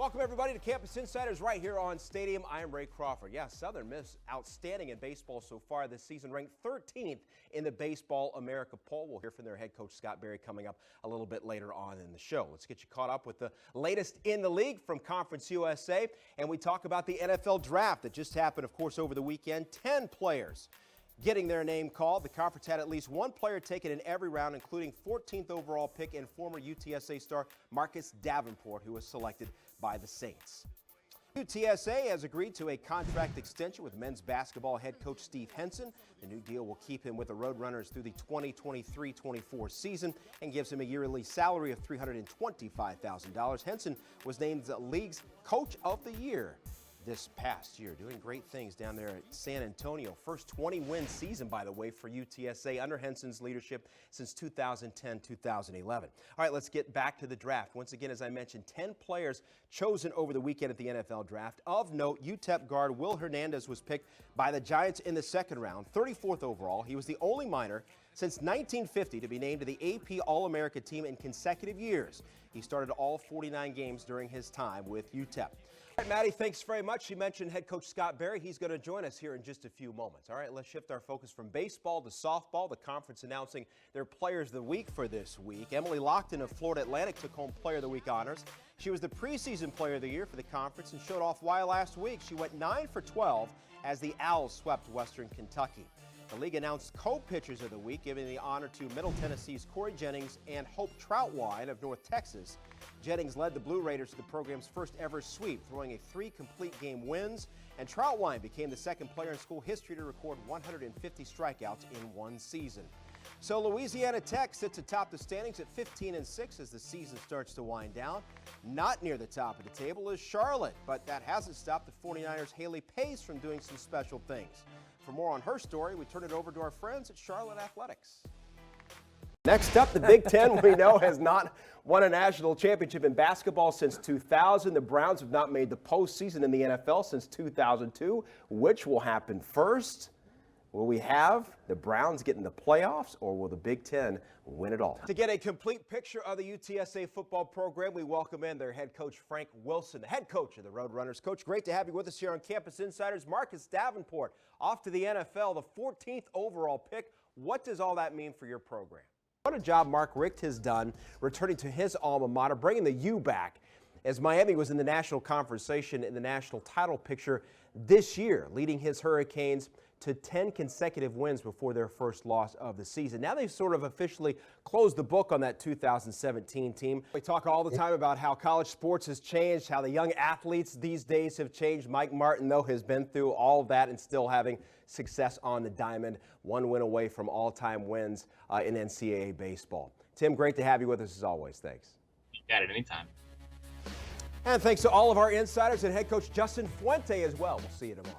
Welcome, everybody, to Campus Insiders right here on Stadium. I am Ray Crawford. Yeah, Southern Miss outstanding in baseball so far this season, ranked 13th in the Baseball America poll. We'll hear from their head coach, Scott Berry, coming up a little bit later on in the show. Let's get you caught up with the latest in the league from Conference USA, and we talk about the NFL draft that just happened, of course, over the weekend. 10 players getting their name called. The conference had at least one player taken in every round, including 14th overall pick and former UTSA star Marcus Davenport, who was selected by the Saints. UTSA has agreed to a contract extension with men's basketball head coach Steve Henson. The new deal will keep him with the Roadrunners through the 2023-24 season and gives him a yearly salary of $325,000. Henson was named the league's Coach of the Year this past year, doing great things down there at San Antonio. First 20-win season, by the way, for UTSA under Henson's leadership since 2010-2011. All right, let's get back to the draft. Once again, as I mentioned, 10 players chosen over the weekend at the NFL draft. Of note, UTEP guard Will Hernandez was picked by the Giants in the second round, 34th overall. He was the only minor since 1950 to be named to the AP All-America team in consecutive years. He started all 49 games during his time with UTEP. All right, Maddie, thanks very much. You mentioned head coach Scott Berry. He's going to join us here in just a few moments. All right, let's shift our focus from baseball to softball. The conference announcing their Players of the Week for this week. Emily Lockton of Florida Atlantic took home Player of the Week honors. She was the preseason Player of the Year for the conference and showed off why last week. She went 9 for 12 as the Owls swept Western Kentucky. The league announced co-pitchers of the week, giving the honor to Middle Tennessee's Corey Jennings and Hope Troutwine of North Texas. Jennings led the Blue Raiders to the program's first ever sweep, throwing 3 complete game wins, and Troutwine became the second player in school history to record 150 strikeouts in one season. So Louisiana Tech sits atop the standings at 15-6 as the season starts to wind down. Not near the top of the table is Charlotte, but that hasn't stopped the 49ers' Haley Pace from doing some special things. For more on her story, we turn it over to our friends at Charlotte Athletics. Next up, the Big Ten, we know, has not won a national championship in basketball since 2000. The Browns have not made the postseason in the NFL since 2002. Which will happen first? Will we have the Browns get in the playoffs, or will the Big Ten win it all? To get a complete picture of the UTSA football program, we welcome in their head coach, Frank Wilson, the head coach of the Roadrunners. Coach, great to have you with us here on Campus Insiders. Marcus Davenport off to the NFL, the 14th overall pick. What does all that mean for your program? What a job Mark Richt has done returning to his alma mater, bringing the U back, as Miami was in the national conversation in the national title picture this year, leading his Hurricanes to 10 consecutive wins before their first loss of the season. Now they've sort of officially closed the book on that 2017 team. We talk all the time about how college sports has changed, how the young athletes these days have changed. Mike Martin, though, has been through all of that and still having success on the diamond, one win away from all-time wins in NCAA baseball. Tim, great to have you with us as always. Thanks. You got it anytime. And thanks to all of our insiders and head coach Justin Fuente as well. We'll see you tomorrow.